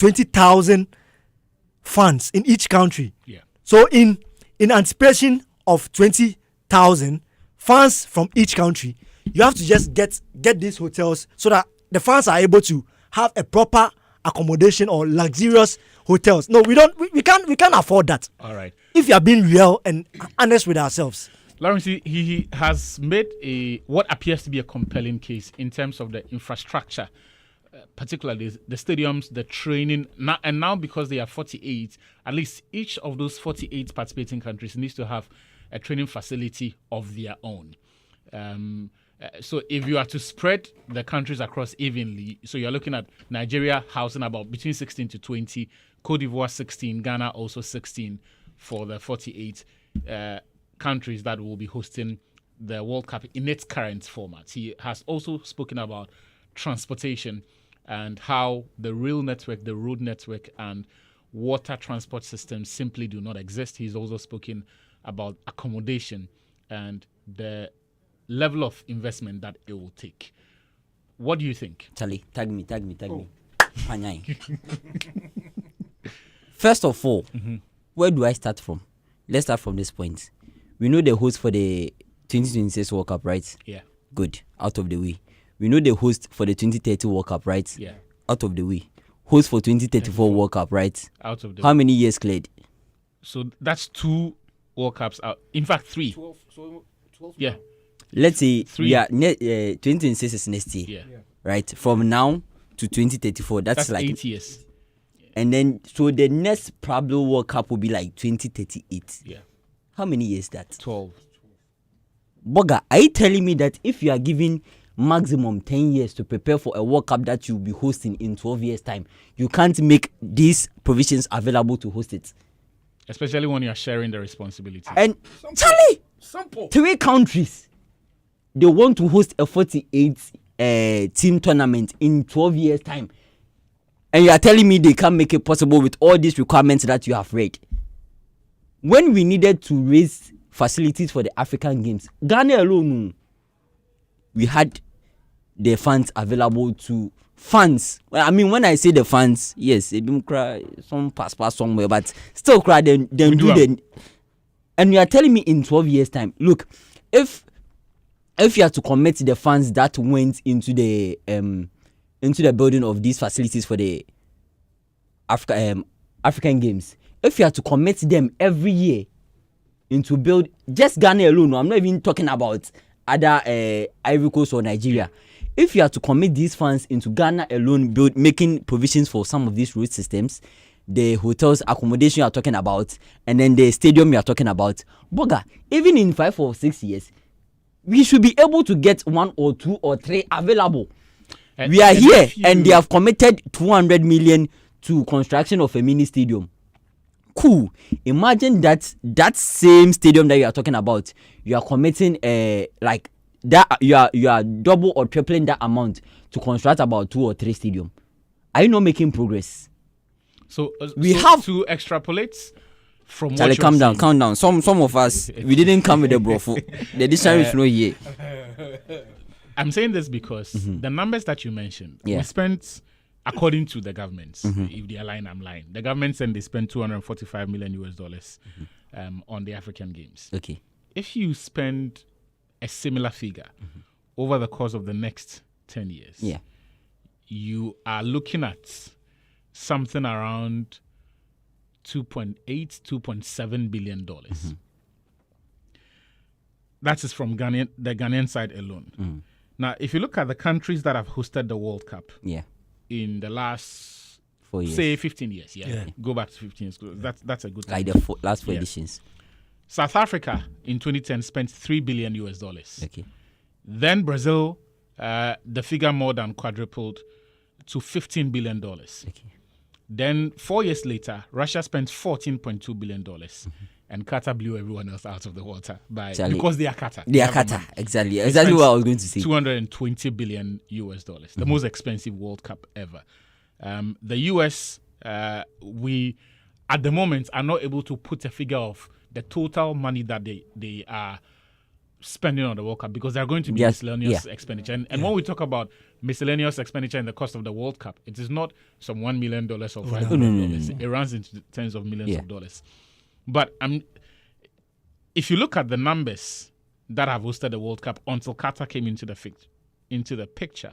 20,000 fans in each country. Yeah. So in anticipation of 20,000 fans from each country, you have to just get these hotels so that the fans are able to have a proper accommodation or luxurious hotels. No, we can't afford that. All right. If you are being real and honest with ourselves. Lawrence, he has made what appears to be a compelling case in terms of the infrastructure, particularly the stadiums, the training. Now because they are 48, at least each of those 48 participating countries needs to have a training facility of their own. So if you are to spread the countries across evenly, so you're looking at Nigeria housing about between 16 to 20, Cote d'Ivoire 16, Ghana also 16 for the 48 countries that will be hosting the World Cup in its current format. He has also spoken about transportation and how the rail network, the road network, and water transport systems simply do not exist. He's also spoken about accommodation and the level of investment that it will take. What do you think? Charlie, tag me. First of all, where do I start from? Let's start from this point. We know the host for the 2026 World Cup, right? Yeah. Good. Out of the way. We know the host for the 2030 World Cup, right? Yeah. Out of the way. Host for 2034 World Cup, right? Out of the How way. many years cleared? So that's 2 World Cups out. In fact, 3. 12. So 12. Yeah. Let's say 3. 2026 is next year, Yeah. right? From now to 2034, that's like 8 years. And then, so the next probable World Cup will be like 2038. Yeah. How many years that? 12. Boga, are you telling me that if you are given maximum 10 years to prepare for a World Cup that you'll be hosting in 12 years' time, you can't make these provisions available to host it? Especially when you're sharing the responsibility. And Charlie, Simple. 3 countries, they want to host a 48 team tournament in 12 years' time. And you are telling me they can't make it possible with all these requirements that you have read. When we needed to raise facilities for the African Games, Ghana alone, we had the funds available to fans. Well, I mean, when I say the fans, yes, they don't cry, some pass somewhere, but still cry, then do the. And you are telling me in 12 years' time, look, if you are to commit the funds that went into the building of these facilities for the African Games, if you are to commit them every year into build just Ghana alone, I'm not even talking about other Ivory Coast or Nigeria. If you are to commit these funds into Ghana alone, making provisions for some of these road systems, the hotels, accommodation you are talking about, and then the stadium you are talking about, Boga, even in 5 or 6 years, we should be able to get 1 or 2 or 3 available. We are here, and they have committed 200 million to construction of a mini stadium. Cool. Imagine that same stadium that you are talking about, you are committing like that. You are double or tripling that amount to construct about 2 or 3 stadium. Are you not making progress? So we have to extrapolate from Charlie, what you're calm down. Some of us, we didn't come with the brofo. The dictionary is not here. I'm saying this because the numbers that you mentioned, we spent, according to the governments, if they are lying, I'm lying. The government said they spent $245 million on the African Games. Okay. If you spend a similar figure over the course of the next 10 years, you are looking at something around $2.7 billion. That is from the Ghanaian side alone. Now, if you look at the countries that have hosted the World Cup in the last 4 years, say 15 years, go back to 15 years. That's a good time. Like the last 4 editions. South Africa in 2010 spent $3 billion. Okay. Then Brazil, the figure more than quadrupled to $15 billion. Okay. Then 4 years later, Russia spent $14.2 billion. And Qatar blew everyone else out of the water because they are Qatar. They are Qatar, exactly what I was going to say. $220 billion, the most expensive World Cup ever. The US, we at the moment are not able to put a figure of the total money that they are spending on the World Cup because there are going to be Yes, miscellaneous expenditure. And when we talk about miscellaneous expenditure and the cost of the World Cup, it is not some $1 million or $5 million. It runs into tens of millions of dollars. But if you look at the numbers that have hosted the World Cup until Qatar came into the picture,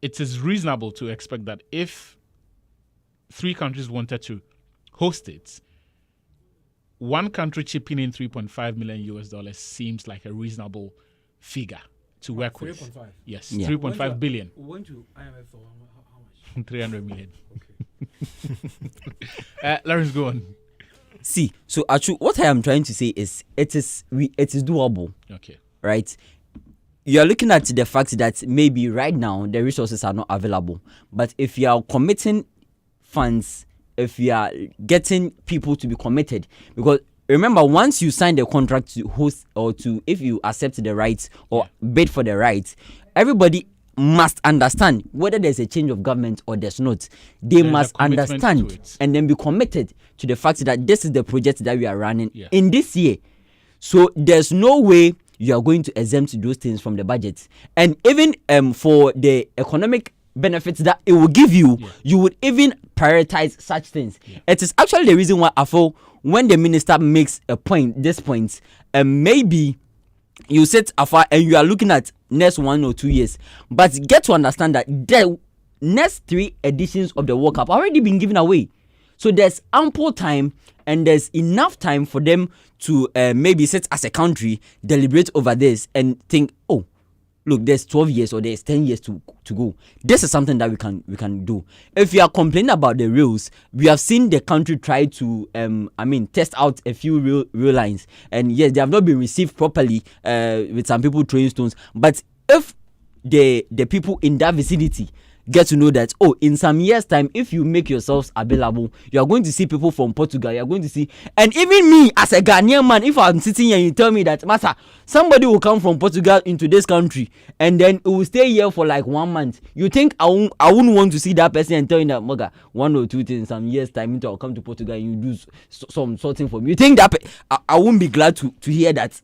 it is reasonable to expect that if 3 countries wanted to host it, one country chipping in $3.5 million seems like a reasonable figure to work with. 3.5. Yes, 3.5 billion. We went to IMF for how much? 300 million. Lawrence, go on. See, so Atsu, what I am trying to say is it is doable. Okay. Right? You are looking at the fact that maybe right now the resources are not available. But if you are committing funds, if you are getting people to be committed, because remember, once you sign the contract to host or to, if you accept the rights or bid for the rights, everybody must understand whether there's a change of government or there's not. They must understand and then be committed to the fact that this is the project that we are running in this year. So there's no way you are going to exempt those things from the budget. And even for the economic benefits that it will give you, you would even prioritize such things. It is actually the reason why I feel when the minister makes this point, maybe you sit afar and you are looking at next 1 or 2 years, but get to understand that the next 3 editions of the World Cup already been given away. So there's ample time and there's enough time for them to maybe sit as a country, deliberate over this and think, oh, look, there's 12 years or there's 10 years to go. This is something that we can do. If you are complaining about the rules, we have seen the country try to test out a few real lines, and yes, they have not been received properly with some people throwing stones. But if the people in that vicinity get to know that, oh, in some years' time, if you make yourselves available, you are going to see people from Portugal, you are going to see, and even me as a Ghanaian man, if I'm sitting here and you tell me that, Master, somebody will come from Portugal into this country and then it will stay here for like 1 month, you think I wouldn't want to see that person and tell you that, Moga, 1 or 2 things, some years' time, I'll come to Portugal and you do some sorting for me. You think that I wouldn't be glad to hear that?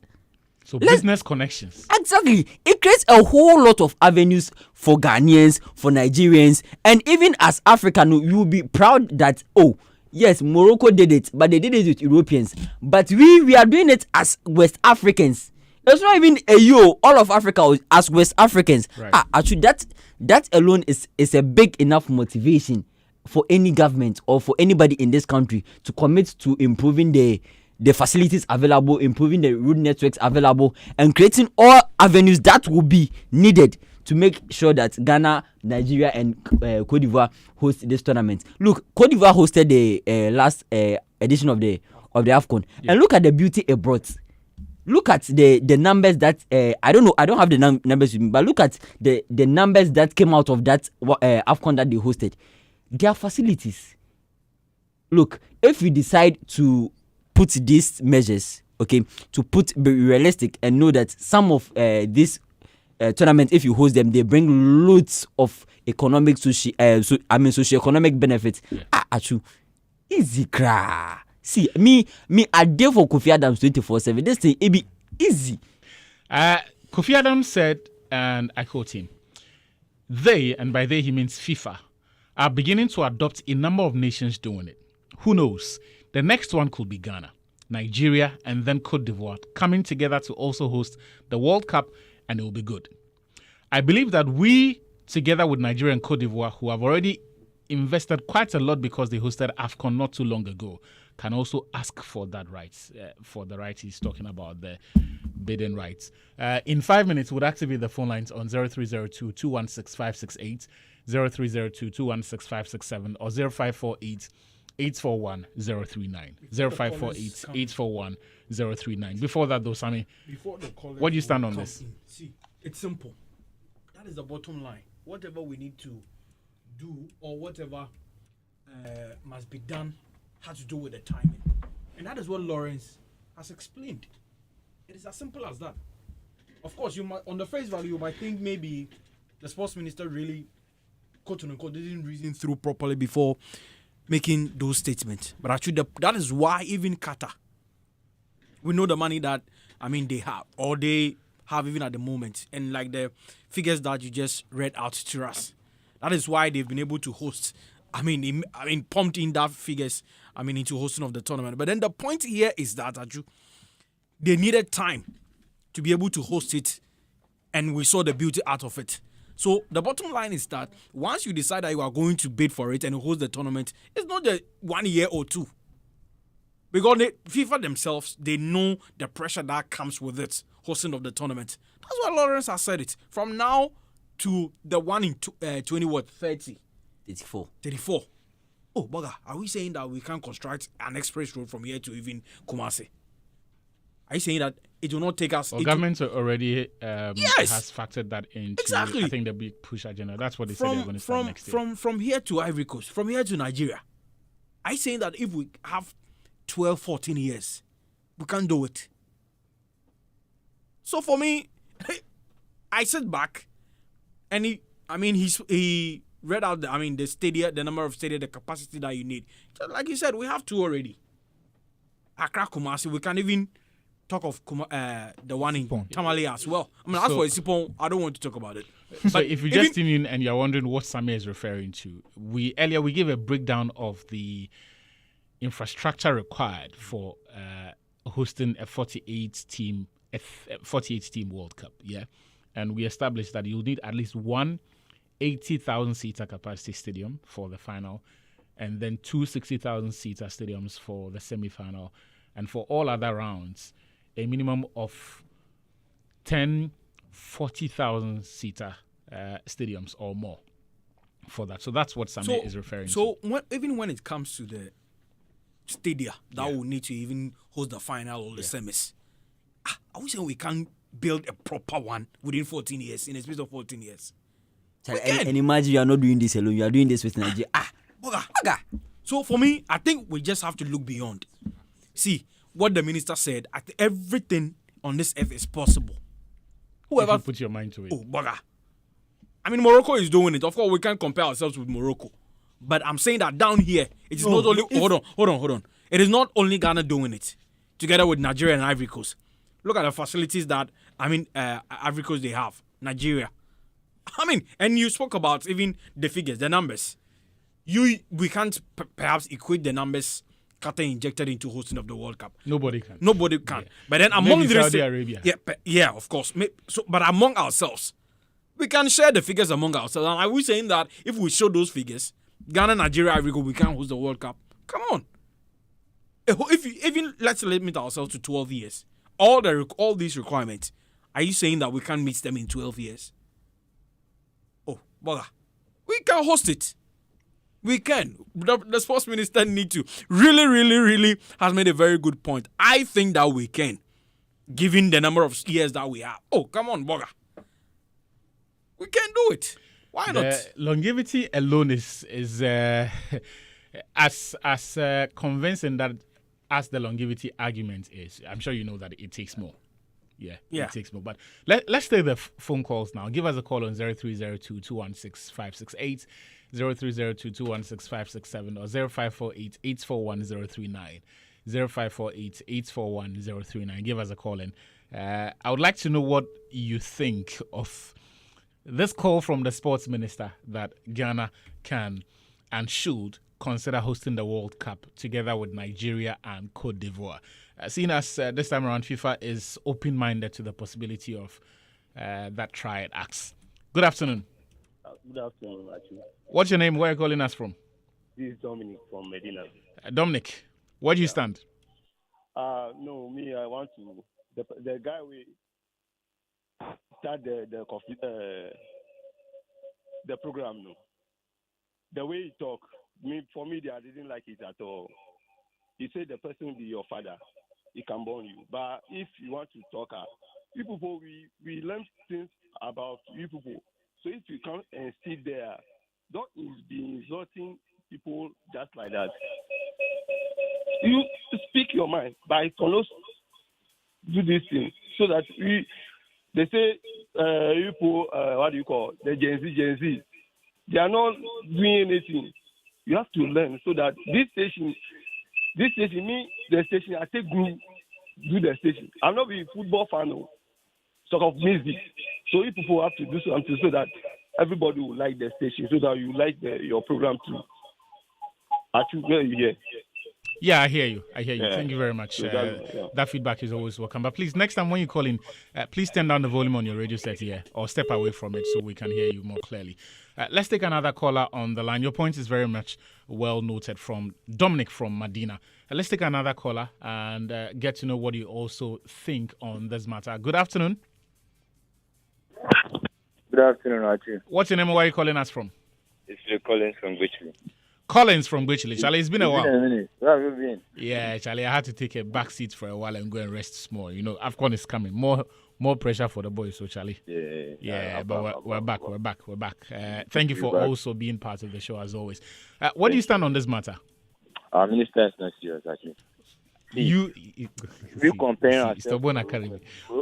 So business connections. Exactly. It creates a whole lot of avenues for Ghanaians, for Nigerians, and even as African, you will be proud that, oh, yes, Morocco did it, but they did it with Europeans. But we are doing it as West Africans. It's not even all of Africa as West Africans. Right. Actually, that alone is a big enough motivation for any government or for anybody in this country to commit to improving the facilities available, improving the road networks available, and creating all avenues that will be needed to make sure that Ghana, Nigeria, and Cote d'Ivoire host this tournament. Look, Cote d'Ivoire hosted the last edition of the AFCON, and look at the beauty it brought. Look at the numbers that I don't know. I don't have the numbers with me, but look at the numbers that came out of that AFCON that they hosted. Their facilities. Look, if we decide to put these measures, okay, be realistic and know that some of these tournaments, if you host them, they bring loads of economic socio-economic benefits. Actually, easy cra. See, me, I dare for Kofi Adams 24/7. This thing, it be easy. Kofi Adams said, and I quote him, they, and by they he means FIFA, are beginning to adopt a number of nations doing it. Who knows? The next one could be Ghana, Nigeria, and then Cote d'Ivoire coming together to also host the World Cup, and it will be good. I believe that we, together with Nigeria and Cote d'Ivoire, who have already invested quite a lot because they hosted AFCON not too long ago, can also ask for that rights, for the rights he's talking about, the bidding rights. In 5 minutes, we'll activate the phone lines on 0302 216 568, 0302 216 567, or 0548 841 039. 0548 841 039. Before that, though, Sammy, what do you stand on this? See, it's simple. That is the bottom line. Whatever we need to do or whatever must be done has to do with the timing. And that is what Lawrence has explained. It is as simple as that. Of course, you might, on the face value, you might think maybe the sports minister really, quote unquote, didn't reason through properly before making those statements. But actually, that is why even Qatar, we know the money that they have, or they have even at the moment, and like the figures that you just read out to us. That is why they've been able to host. Pumped in that figures. Into hosting of the tournament. But then the point here is that they needed time to be able to host it, and we saw the beauty out of it. So the bottom line is that once you decide that you are going to bid for it and host the tournament, it's not just 1 year or two. Because FIFA themselves, they know the pressure that comes with it, hosting of the tournament. That's why Lawrence has said it. From now to the one in 30? 34. Oh, Boga, are we saying that we can construct an express road from here to even Kumasi? Are you saying that it will not take us... Well, government already has factored that into, exactly. I think, the big push agenda. That's what they said they're going to start next year. From here to Ivory Coast, from here to Nigeria, are you saying that if we have 12, 14 years, we can't do it? So for me, I sit back, and he read out the stadia, the number of stadia, the capacity that you need. Just like you said, we have 2 already. Accra, Kumasi, we can even talk of the one in Tamale as well. As for Isipon, I don't want to talk about it. So if you just tune in and you're wondering what Samir is referring to, we gave a breakdown of the infrastructure required for hosting a 48 team World Cup. Yeah, and we established that you'll need at least one 80,000 seater capacity stadium for the final, and then 2 60,000 seater stadiums for the semi-final, and for all other rounds, a minimum of 10 40,000 seater stadiums or more for that. So that's what Samir is referring to. So even when it comes to the stadia that will need to even host the final or the semis, are we saying we can build a proper one within 14 years, in a space of 14 years? And imagine you are not doing this alone. You are doing this with Nigeria. Boga. So for me, I think we just have to look beyond. See what the minister said. Everything on this earth is possible. Whoever put your mind to it. Oh, Boga. Morocco is doing it. Of course, we can't compare ourselves with Morocco. But I'm saying that down here, it is not only... Hold on. It is not only Ghana doing it, together with Nigeria and Ivory Coast. Look at the facilities that, Ivory Coast, they have. Nigeria. And you spoke about even the figures, the numbers. We can't perhaps equate the numbers Qatar injected into hosting of the World Cup. Nobody can. Yeah. But then among Saudi Arabia. Yeah, of course. But among ourselves, we can share the figures among ourselves. And are we saying that if we show those figures, Ghana, Nigeria, Ivory Coast, we can't host the World Cup? Come on. Let's limit ourselves to 12 years. All these requirements, are you saying that we can't meet them in 12 years? Boga, we can host it. We can. The sports minister need to really has made a very good point. I think that we can, given the number of years that we have. Oh, come on, Boga. We can do it. Why not? Longevity alone is as convincing that as the longevity argument is. I'm sure you know that it takes more. Yeah, it takes more. But let's take the phone calls now. Give us a call on 0302-216-568, 0302-216-567, or 0548-841-039, 0548-841-039. Give us a call. And I would like to know what you think of this call from the sports minister that Ghana can and should consider hosting the World Cup together with Nigeria and Cote d'Ivoire. Seeing as this time around FIFA is open-minded to the possibility of that triad acts. Good afternoon. Good afternoon, actually. What's your name? Where are you calling us from? This is Dominic from Medina. Dominic, where do you stand? No, me, I want to... The guy we start the program, no. The way he talk, for me, I didn't like it at all. He said the person will be your father. He can born you. But if you want to talk, you people, we learn things about you people. So if you come and sit there, don't be insulting people just like that. You speak your mind, but I cannot do this thing so that they say, people, what do you call the Gen Z, they are not doing anything. You have to learn so that this station, the station I take group, do the station. I'm not a football fan, no. Sort of music. So if people have to do something so that everybody will like the station, so that you like your program too. Actually, where you hear? Yeah, I hear you. Yeah. Thank you very much. So that feedback is always welcome. But please, next time when you call in, please turn down the volume on your radio set here or step away from it so we can hear you more clearly. Let's take another caller on the line. Your point is very much well noted from Dominic from Medina. Let's take another caller and get to know what you also think on this matter. Good afternoon. Good afternoon, Atsu. What's your name and where are you calling us from? It's Collins from Gwichli. Collins from Gwichli. Charlie, it's been a while. It's been a minute. Where have you been? Yeah, Charlie, I had to take a back seat for a while and go and rest small. You know, AFCON is coming. More pressure for the boys, so Charlie. Yeah, but we're back. Thank you for also being part of the show as always. What do you stand on this matter? Our minister is not serious, actually. We compare ourselves.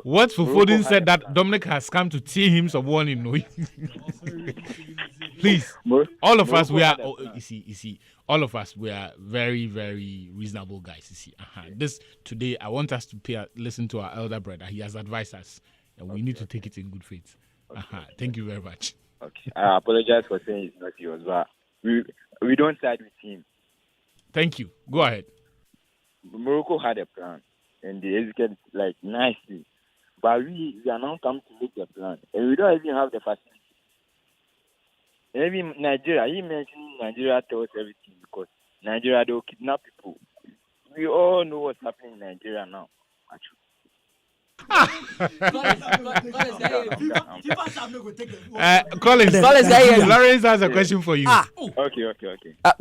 What Fufodin said that Dominic has come to tear him some warning. No? Please, all of us, we are. You see, all of us, we are very, very reasonable guys. You see, this today, I want us to listen to our elder brother. He has advised us, and we need to take it in good faith. Thank you very much. Okay, I apologize for saying it's not yours, but we don't side with him. Thank you. Go ahead. Morocco had a plan, and they executed like nicely, but we are now come to make a plan, and we don't even have the facility. Maybe Nigeria, he mentioned Nigeria tells everything because Nigeria, they will kidnap people. We all know what's happening in Nigeria now. Collins, Lawrence has a question for you. Okay.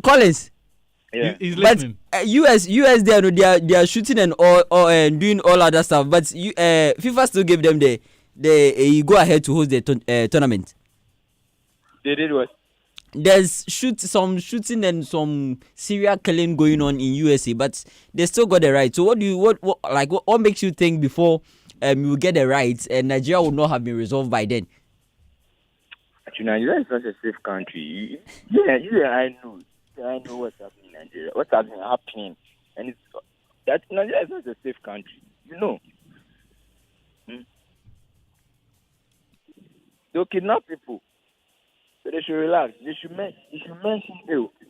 Collins. Yeah. He's listening. But US they are shooting and all and doing all other stuff. But FIFA still gave them the go ahead to host the tournament. They did what? There's some shooting and some serial killing going on in USA, but they still got the right. So what makes you think before you get the rights and Nigeria would not have been resolved by then? Actually, Nigeria is not a safe country. I know what's happening in Nigeria. What's happening, and it's that Nigeria is not a safe country. You know, they'll kidnap people. So they should relax. They should mention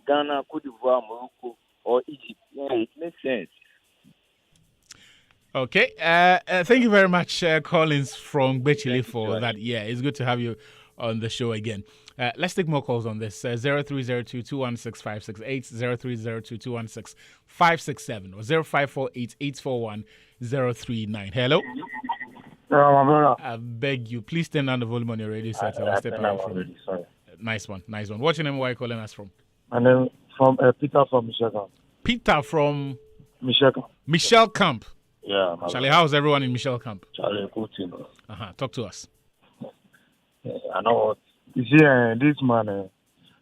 Ghana, Cote d'Ivoire, Morocco, or Egypt. Yeah, it makes sense. Okay. Thank you very much, Collins from Bechile, for that. Yeah, it's good to have you on the show again. Let's take more calls on this. 0302-216-568, 0302-216-567, or 0548-841-039. Hello? I beg you, please turn down the volume on your radio set. I'll step away from it. Nice one. What's your name? Where are you calling us from? My name from Peter from Michelle Camp. Peter from Michelle Camp. Michelle Camp. Yeah. Charlie, how's everyone in Michelle Camp? Charlie, good team. Talk to us. I know what. You see, this man,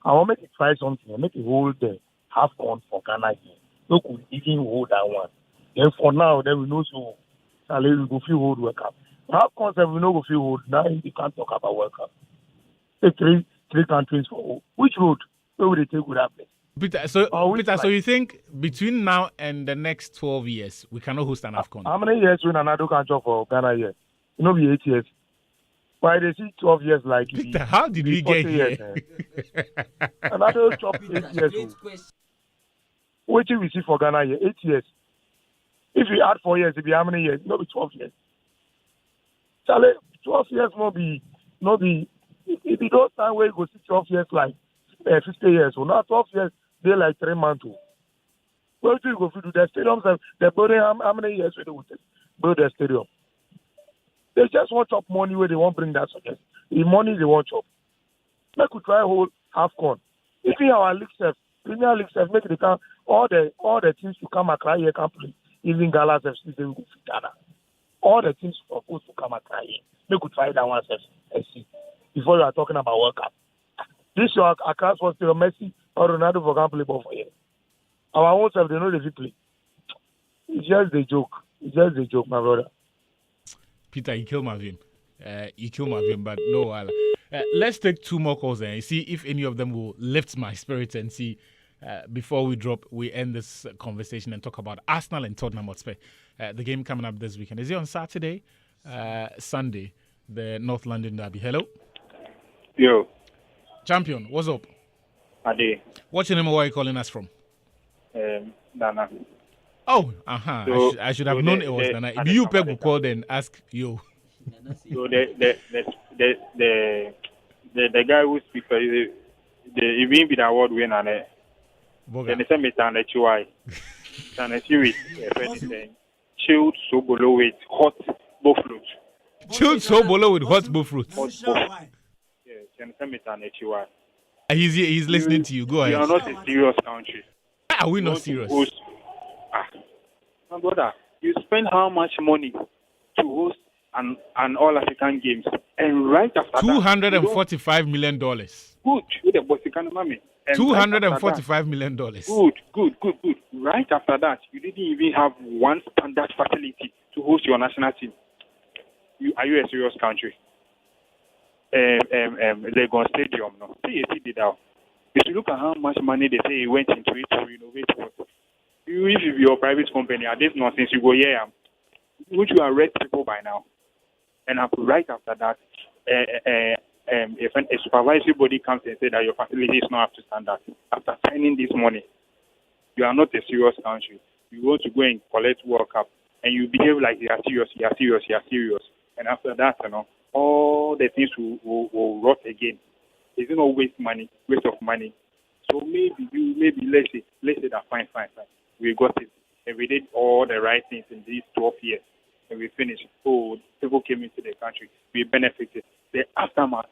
I want to make it try something. Make it hold the half on for Ghana here. So could even hold that one. Then for now, then we know so. Charlie, we go feel hold World Cup. Half concept we know go feel hold. Now we can't talk about World Cup. Take three countries for which road? Where would they take with that place? Peter, so you think between now and the next 12 years we cannot host an AFCON? How many years when another country for Ghana here? You know, be 8 years. Why they see 12 years like Peter, how did we get here? Another 8 years. What do we see for Ghana here? 8 years. If we add 4 years, it'll be how many years? It'll be 12 years. Charlie, 12 years not be. If you don't stand where you go see 12 years like 50 years. So now 12 years, they're like 3 months. Where do you go to do the stadiums? They're building how many years they will build the stadium? They just want to chop money where they won't bring that suggest. The money they want to chop. Make we try hold AFCON. If in our league self, Premier League self, make it come all the teams to come Accra here can play. Even Galas FC, they will go to Ghana. All the teams supposed to come Accra here. Make we try that one self and see. Before you are talking about World Cup. This your Accra was still Messi or Ronaldo for can play ball for you. Our own self, they know they play. It's just a joke, my brother. Peter, you kill my vim. But no. Let's take 2 more calls and see if any of them will lift my spirit and see before we drop, we end this conversation and talk about Arsenal and Tottenham Hotspur. The game coming up this weekend. Is it on Saturday? Sunday, the North London derby. Hello? Yo. Champion, what's up? Ade. What's your name and where are you calling us from? Nana. Oh, So, I should have known it was Nana. If you people call and ask you. So the guy who speaks, the even be the award winner. Then they say me stand at UI. Stand at UI. Chilled so below with hot buffalo. Chilled so below with hot buffalo. Yeah, then say me stand at UI. He's listening to you. Go ahead. You are not a serious country. Are we not serious? My brother, you spend how much money to host an All African Games, and right after $245 million. Good, with the boss, you can remember. $245 million. Good. Right after that, you didn't even have one standard facility to host your national team. Are you a serious country? Legon Stadium, no. See, did out. If you look at how much money they say went into it to renovate what. If you're a private company, at this nonsense, you go, yeah, which you arrest people by now. And right after that, if a supervisory body comes and says that your facility is not up to standard, after signing this money, you are not a serious country. You want to go and collect World Cup, and you behave like you are serious. And after that, all the things will rot again. It's not waste of money. So maybe let's say that fine. We got it, and we did all the right things in these 12 years, and we finished. Oh, people came into the country, we benefited. The aftermath,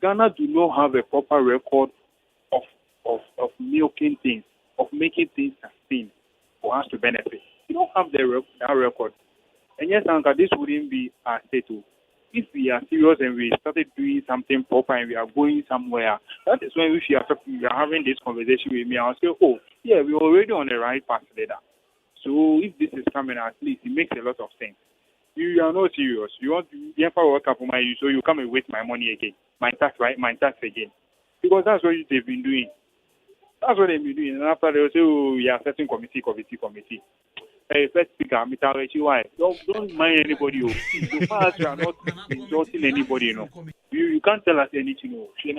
Ghana do not have a proper record of milking things, of making things sustain for us to benefit. We don't have that record. And yes, Anka, this wouldn't be our state. If we are serious and we started doing something proper and we are going somewhere, that is when we are having this conversation with me. I'll say, oh, yeah, we're already on the right path later. So if this is coming, at least it makes a lot of sense. You are not serious. You want to work up for my use, so you come and waste my money again. My tax again. Because that's what they've been doing. That's what they've been doing. And after they will say, oh, we are setting committee. Hey, first speaker, don't mind anybody. So far as you are not insulting anybody, you can't tell us anything. If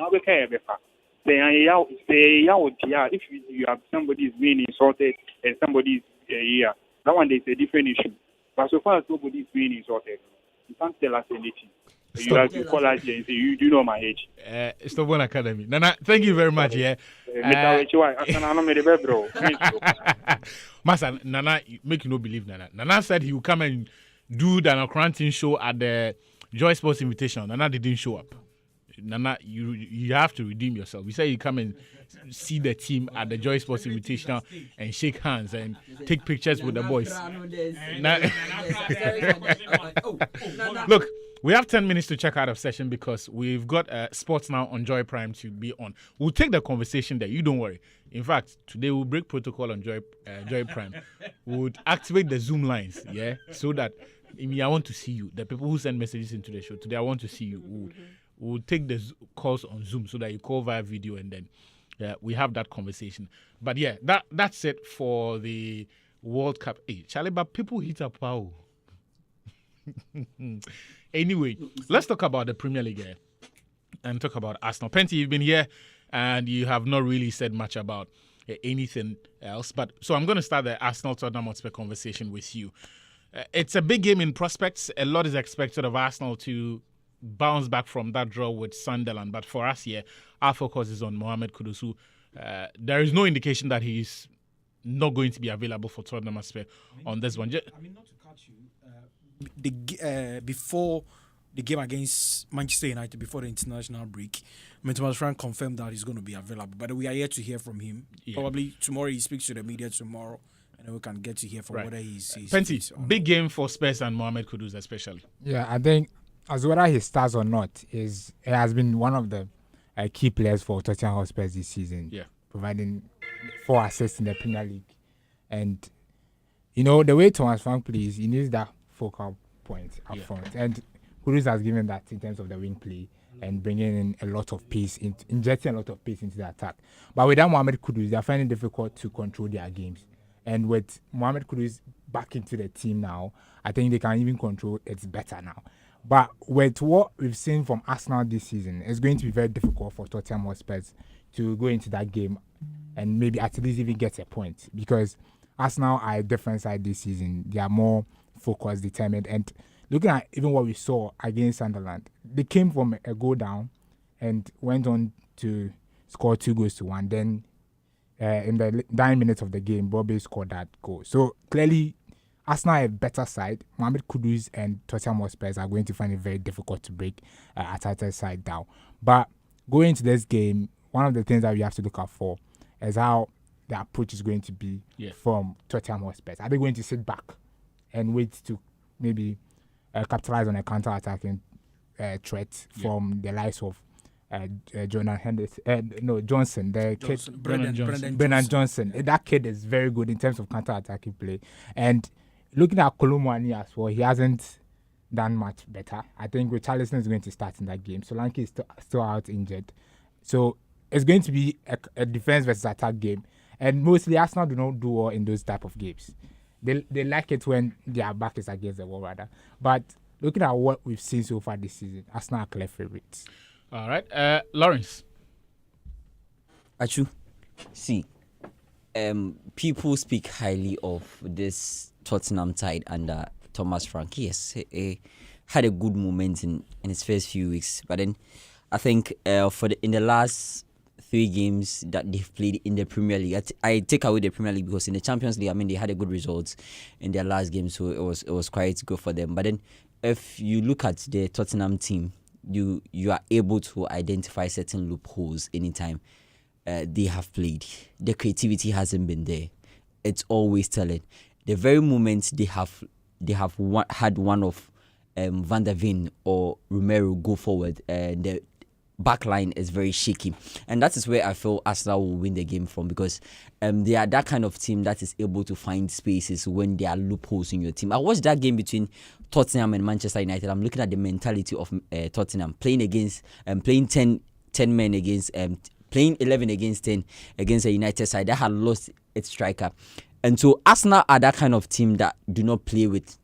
you have somebody is being insulted and somebody is here, that one is a different issue. But so far as nobody is being insulted, you can't tell us anything. You have to call us and say, you do know my age. Stop One Academy. Nana, thank you very much. Yeah. Master, Nana, make you no believe Nana. Nana said he will come and do the Anacrantin show at the Joy Sports Invitation. Nana didn't show up. Nana, you have to redeem yourself. You say you come and see the team at the Joy Sports Invitational and shake hands and take pictures with the boys. Look, we have 10 minutes to check out of session because we've got Sports Now on Joy Prime to be on. We'll take the conversation there. You don't worry. In fact, today we'll break protocol on Joy Prime. We'll activate the Zoom lines, yeah, so that I want to see you. The people who send messages into the show today, I want to see you. We'll take the calls on Zoom so that you call via video and then we have that conversation. But yeah, that's it for the World Cup. Hey, Charlie, but people hit up power. Anyway, let's talk about the Premier League and talk about Arsenal. Penty, you've been here and you have not really said much about anything else. But so I'm going to start the Arsenal-Tottenham Hotspur conversation with you. It's a big game in prospects. A lot is expected of Arsenal to bounce back from that draw with Sunderland. But for us here, our focus is on Mohamed Kudus. There is no indication that he's not going to be available for Tottenham Hotspur on this one. Not to cut you. Before the game against Manchester United, before the international break, Thomas Frank confirmed that he's going to be available. But we are yet to hear from him. Yeah. Probably tomorrow he speaks to the media tomorrow, and then we can get to hear from whether he's Penty, big game for Spurs and Mohamed Kudus especially. Yeah, I think as whether he starts or not, he has been one of the key players for Tottenham Hotspur this season. Yeah, providing 4 assists in the Premier League, and the way Thomas Frank plays, he needs that focal point up front, and Kudus has given that in terms of the wing play. and bringing in a lot of pace, injecting a lot of pace into the attack. But without Mohamed Kudus, they're finding it difficult to control their games. And with Mohamed Kudus back into the team now, I think they can even control it better now. But with what we've seen from Arsenal this season, it's going to be very difficult for Tottenham Hotspur to go into that game and maybe at least even get a point, because Arsenal are a different side this season. They are more focused, determined, and looking at even what we saw against Sunderland, they came from a goal down and went on to score 2-1. Then in the 9 minutes of the game, Bobby scored that goal. So clearly, Arsenal are a better side. Mohamed Kudus and Tottenham Hotspur are going to find it very difficult to break Arteta's side down. But going into this game, one of the things that we have to look out for is how the approach is going to be from Tottenham Hotspur. Are they going to sit back and wait to maybe capitalize on a counter-attacking threat from the likes of Johnson, Brennan Johnson. That kid is very good in terms of counter-attacking play. And looking at Kolomwani as well, he hasn't done much better. I think Richarlison is going to start in that game. Solanke is still out injured. So it's going to be a defense versus attack game. And mostly Arsenal do not do well in those type of games. They like it when their back is against the wall, rather. But looking at what we've seen so far this season, Arsenal are clear favourites. All right. Lawrence. Atsu, see, people speak highly of this Tottenham side under Thomas Frank. Yes, he had a good moment in his first few weeks. But then I think in the last 3 games that they've played in the Premier League, I take away the Premier League because in the Champions League, I mean, they had a good results in their last game, so it was quite good for them. But then, if you look at the Tottenham team, you are able to identify certain loopholes anytime they have played. The creativity hasn't been there. It's always telling. The very moment they have had one of Van der Ven or Romero go forward, the back line is very shaky, and that is where I feel Arsenal will win the game from, because they are that kind of team that is able to find spaces when there are loopholes in your team. I watched that game between Tottenham and Manchester United. I'm looking at the mentality of Tottenham playing against playing 10 men against playing 11 against 10 against a United side that had lost its striker. And so Arsenal are that kind of team that do not play with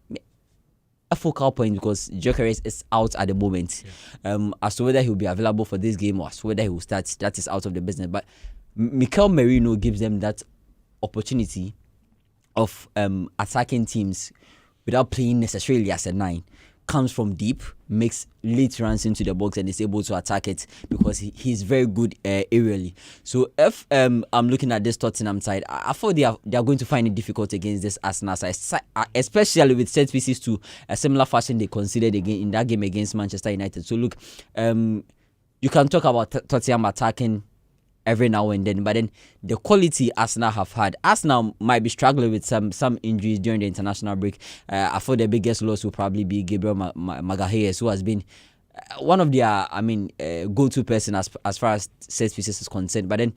a focal point, because Gyökeres is out at the moment. As to whether he will be available for this game or as to whether he will start, that is out of the business. But Mikel Merino gives them that opportunity of attacking teams without playing necessarily as a 9. Comes from deep, makes late runs into the box and is able to attack it because he's very good aerially. So if I'm looking at this Tottenham side, I thought they are going to find it difficult against this Arsenal side, especially with set pieces to a similar fashion they considered again in that game against Manchester United. So look, you can talk about Tottenham attacking every now and then, but then the quality Arsenal have had, Arsenal might be struggling with some injuries during the international break. I thought the biggest loss will probably be Gabriel Magalhaes, who has been one of their go-to person as far as set pieces is concerned. But then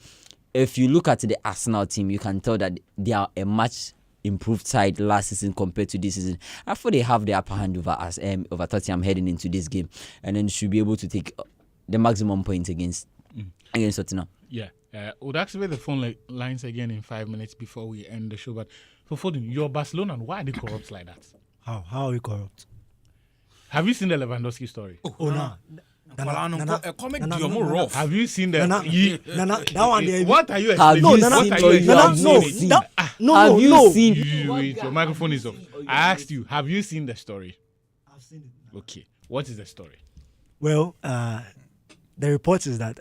if you look at the Arsenal team, you can tell that they are a much improved side last season compared to this season. I thought they have the upper hand over Tottenham heading into this game, and then should be able to take the maximum points against Tottenham. Yeah, we'll activate the phone lines again in 5 minutes before we end the show. But for Foden, you're Barcelona. Why are they corrupt like that? How are we corrupt? Have you seen the Lewandowski story? No. Have you seen the? That one there. What are you explaining? Have you seen? Wait, your microphone is off. I asked you. Have you seen the story? I've seen it. Okay. What is the story? Well, the report is that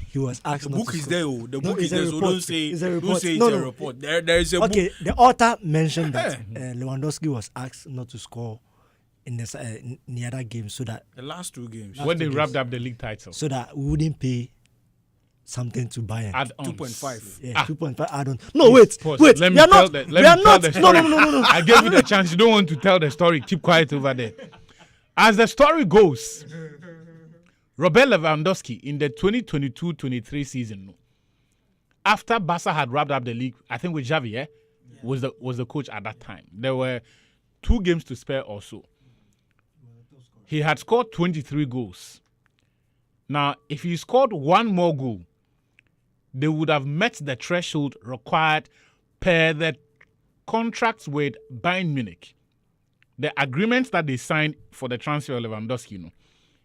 he was asked. The book is there. The book is there. So don't say it's a report. There is a book. Okay, the author mentioned that Lewandowski was asked not to score in the other game, so that the last 2 games when they wrapped up the league title, so that we wouldn't pay something to Bayern. Add 2.5. Yeah, 2.5 add-on. No, wait. Let me tell the story. No. I gave you the chance. You don't want to tell the story. Keep quiet over there. As the story goes, Robert Lewandowski in the 2022-23 season, after Barca had wrapped up the league, I think with Xavi, was the coach at that time. There were 2 games to spare or so. He had scored 23 goals. Now, if he scored one more goal, they would have met the threshold required per the contracts with Bayern Munich. The agreement that they signed for the transfer of Lewandowski,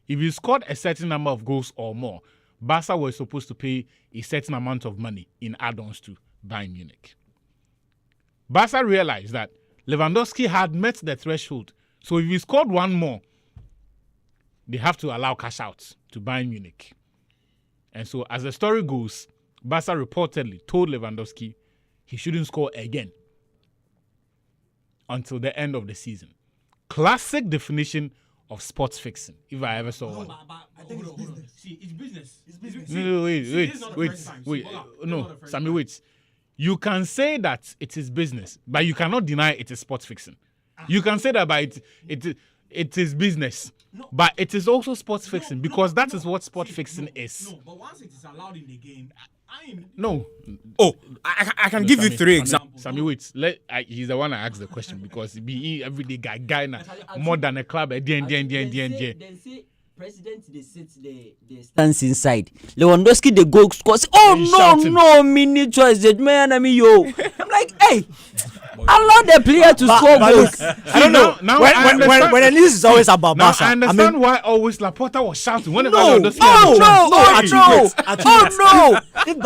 if he scored a certain number of goals or more, Barca was supposed to pay a certain amount of money in add-ons to Bayern Munich. Barca realized that Lewandowski had met the threshold, so if he scored one more, they have to allow cash outs to Bayern Munich. And so, as the story goes, Barca reportedly told Lewandowski he shouldn't score again until the end of the season. Classic definition of sports fixing, if I ever saw one. I think it's business. See, it's business. It's business. No, wait. No, Sammy, wait. You can say that it is business, but you cannot deny it is sports fixing. You can say that, but it is business, but it is also sports fixing because that is what sports fixing is. No, but once it is allowed in the game, No. Oh, I can give you 3 examples. Sammy, wait. He's the one I asked the question because he be everyday guy now, more than a club. Then say president they sit they stands inside. Lewandowski the goal scores. Oh no, mini choice. The man, I mean yo. I'm like, hey, allow the player to score goals. I don't know. Now when the news is always about now Barca, I understand why always Laporta was shouting whenever no, If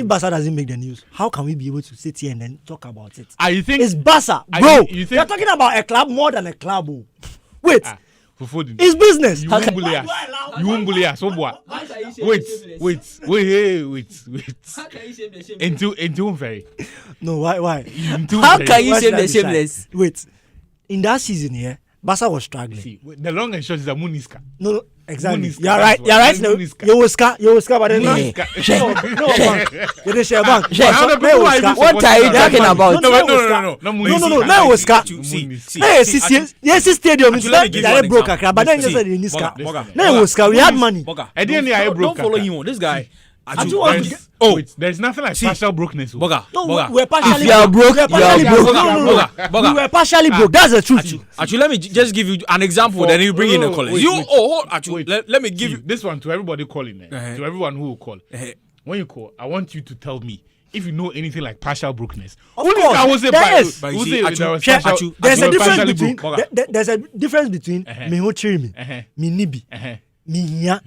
Barca doesn't make the news, how can we be able to sit here and then talk about it? You think it's Barca, bro? You're talking about a club more than a club. Wait. It's business. You won't bully us. Wait. Into very. No, why? How can you say the shameless? Wait. In that season here, Barca was struggling. See, the long and short is a Muniska. No, exactly. Muniska, You're right. You will scar, but then no, you didn't share bank. What are you talking about? No, Scar. Yes, stadium. They broke a crab, but then you said in this car. No, Scar. We had money. Don't follow him. This guy. There's nothing like partial brokenness. We're partially. If you are broke, we were partially broke. That's the truth. Actually, let me just give you an example. Then you bring in the college. Let me give you this one to everybody calling. To everyone who will call. When you call, I want you to tell me if you know anything like partial brokenness. Of course, there's a difference between me who cheer me, me nibi, me here.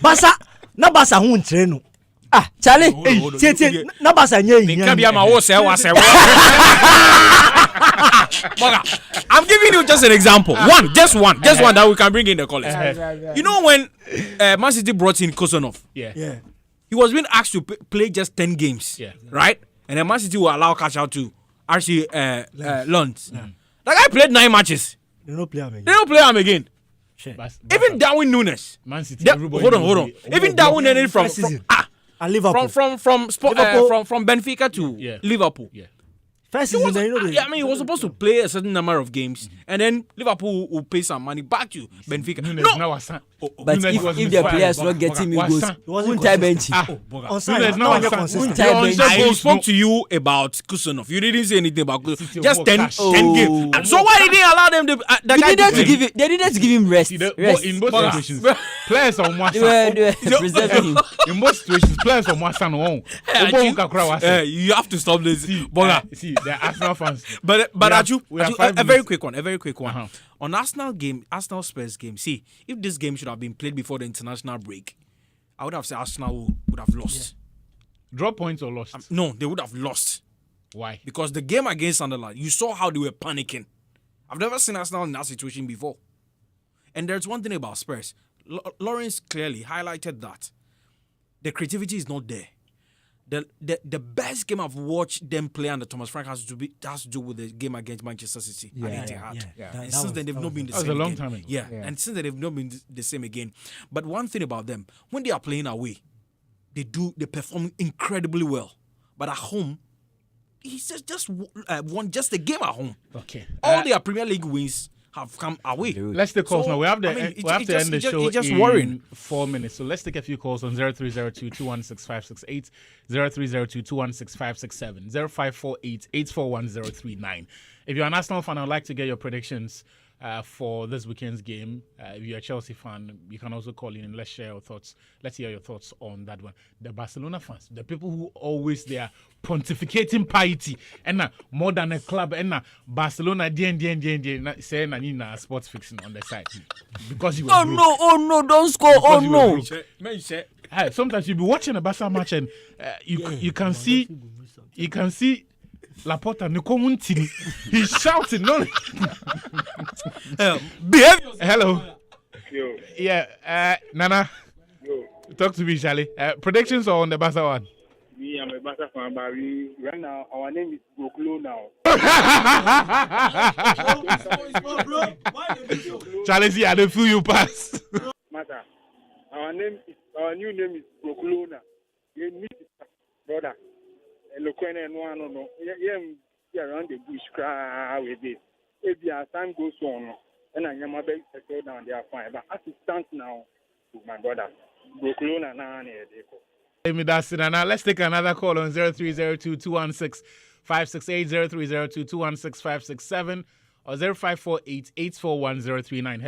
Basa. Na Barca who train. Charlie. Na Barca nye. I'm giving you just an example. Just one that we can bring in the college. You know when Man City brought in Kosanov? Yeah. He was being asked to play just 10 games. Yeah. Right? And then Man City will allow cash out to RC Lund. That guy played 9 matches. They don't play him again. Even Darwin Nunes. Man City. Hold on. Even Darwin Nunes from Liverpool. From Benfica to Liverpool. Yeah. First season, he was supposed to play a certain number of games, and then Liverpool will pay some money back to Benfica. But if the player is not getting me goals, won't I bench him? I spoke to you about Kusanov. You didn't say anything about Kusanov. Just 10 games. So why didn't you allow them to? They needed to give him rest. In both situations, players on one In both situations, players on one side. You have to stop this. See, they're Arsenal fans. But a very quick one. On Arsenal Spurs game. See, if this game should have been played before the international break, I would have said Arsenal would have lost. Yeah. Drop points or lost? No, they would have lost. Why? Because the game against Sunderland, you saw how they were panicking. I've never seen Arsenal in that situation before. And there's one thing about Spurs. Lawrence clearly highlighted that the creativity is not there. The best game I've watched them play under Thomas Frank has to do with the game against Manchester City and Etihad. And since then they've not been the same. That was a long again. time ago. Yeah, and since then they've not been the same again. But one thing about them, when they are playing away, they perform incredibly well. But at home, he's just won just the game at home. Okay. All their Premier League wins have come away. Let's take calls now. We have to end the show in worrying. 4 minutes. So let's take a few calls on 0302-216-568, 0302-216-567, 0548-841-039. If you're an Arsenal fan, I'd like to get your predictions for this weekend's game. If you're a Chelsea fan, you can also call in and let's share your thoughts. Let's hear your thoughts on that one. The Barcelona fans, the people who always they are pontificating piety, and more than a club, and Barcelona, say na sports fixing on the side because you. Oh no! Don't score! Oh no! Hey, sometimes you be watching a Barca match and you can see Laporta Nukomuntini. He's shouting. No. Hello. Yo. Yeah. Nana. Yo. Talk to me, Charlie. Predictions on the Barca one. Me, I'm a Barca fan, but right now our name is Broklo now. Charlie, see, I don't feel you pass. Matter. Our new name is Broklo now. You meet brother. Lokwene and one no. Yeah, around the bush cry with it. If your time goes on, and I am a big settle down, they are fine. But as it stands now, with my brother, Broklo now. Now let's take another call on 0302-216-568, 0302-216-567, or 0548-841-039.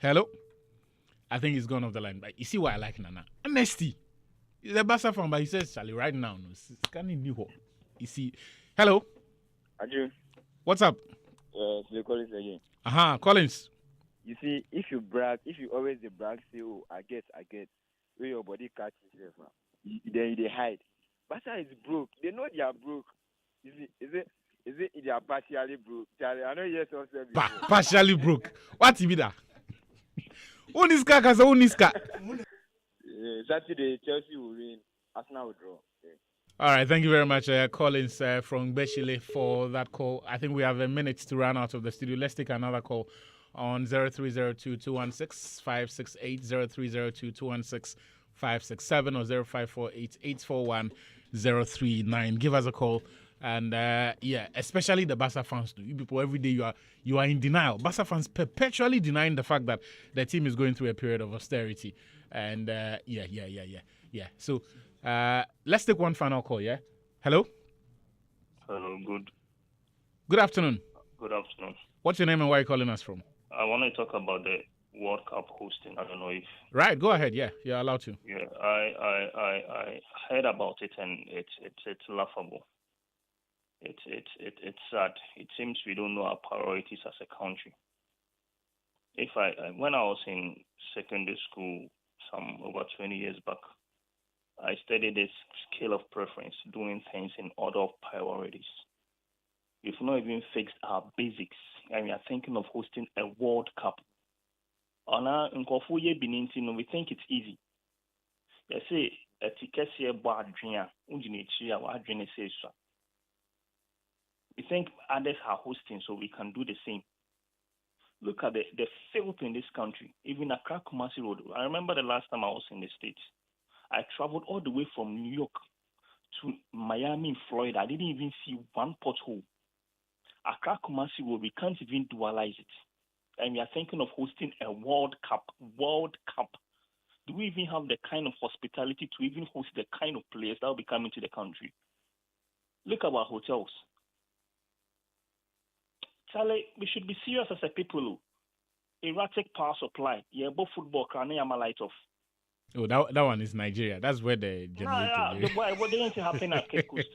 Hello. I think he's gone off the line. But you see why I like Nana? Honesty. He's a Barca fan, but he says, Charlie, right now, no, it's kind of new. You see, hello. Adju. What's up? The Collins again. Collins. You see, if you always brag, say, oh, I get, where your body catches yourself, then they hide. Barca is broke. They know they are broke. You see, is it they are partially broke? Charlie, I know yes also. Partially broke. What you mean that? Uniska kaza Uniska. Saturday, Chelsea will win. Arsenal will draw. Yeah. All right, thank you very much, Collins from Beshile for that call. I think we have a minute to run out of the studio. Let's take another call on 0302-216-568, 0302-216-567, or 0548-841-039. Give us a call. And especially the Barca fans too. You people, every day you are in denial. Barca fans perpetually denying the fact that the team is going through a period of austerity. And So let's take one final call. Yeah. Hello. Hello. Good afternoon. Good afternoon. What's your name and where are you calling us from? I want to talk about the World Cup hosting. I don't know if. Right. Go ahead. Yeah. You're allowed to. Yeah. I heard about it and it's laughable. It's sad. It seems we don't know our priorities as a country. When I was in secondary school, some over 20 years back, I studied this scale of preference, doing things in order of priorities. We've not even fixed our basics, and we are thinking of hosting a World Cup. We think it's easy. They say a ticket here, we think others are hosting, so we can do the same. Look at the filth in this country. Even Accra Kumasi Road. I remember the last time I was in the States. I traveled all the way from New York to Miami, Florida. I didn't even see one pothole. Accra Kumasi Road, we can't even dualize it. And we are thinking of hosting a World Cup. World Cup. Do we even have the kind of hospitality to even host the kind of players that will be coming to the country? Look at our hotels. Charlie, we should be serious as a people. Erratic power supply. Yeah, both football can light off. Oh, that one is Nigeria. That's where the generator. What didn't happen at Cape Coast?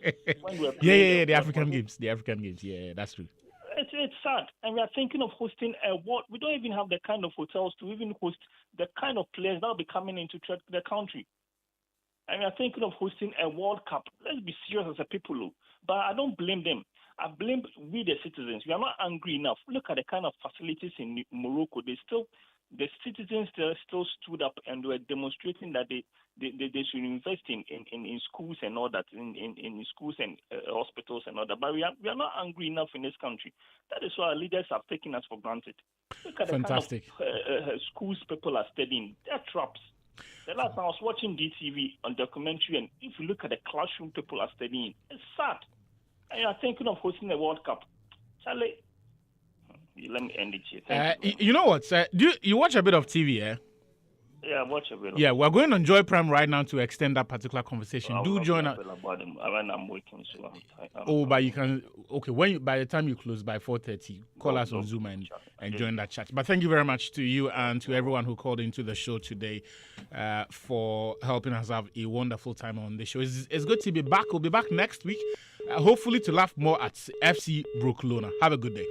The African Games. The African Games. Yeah, that's true. It's sad, and we are thinking of hosting a world. We don't even have the kind of hotels to even host the kind of players that will be coming into the country. And we are thinking of hosting a World Cup. Let's be serious as a people. But I don't blame them. I blame we the citizens. We are not angry enough. Look at the kind of facilities in Morocco. The citizens still stood up and were demonstrating that they should invest in schools and all that, in schools and hospitals and all that. But we are not angry enough in this country. That is why our leaders have taken us for granted. Look at Fantastic. the kind of schools people are studying. They're traps. The last time I was watching DTV on documentary, and if you look at the classroom people are studying, it's sad. And you are thinking of hosting a World Cup. Charlie, let me end it here. You know what? Do you watch a bit of TV, eh? Yeah, watch available. Yeah, we're going on Joy Prime right now to extend that particular conversation. I'll Do join us. about them when I'm waiting. So But you can. Okay, by the time you close by 4:30, call us on Zoom and join that chat. But thank you very much to you and to everyone who called into the show today for helping us have a wonderful time on the show. It's good to be back. We'll be back next week, hopefully to laugh more at FC Barcelona. Have a good day.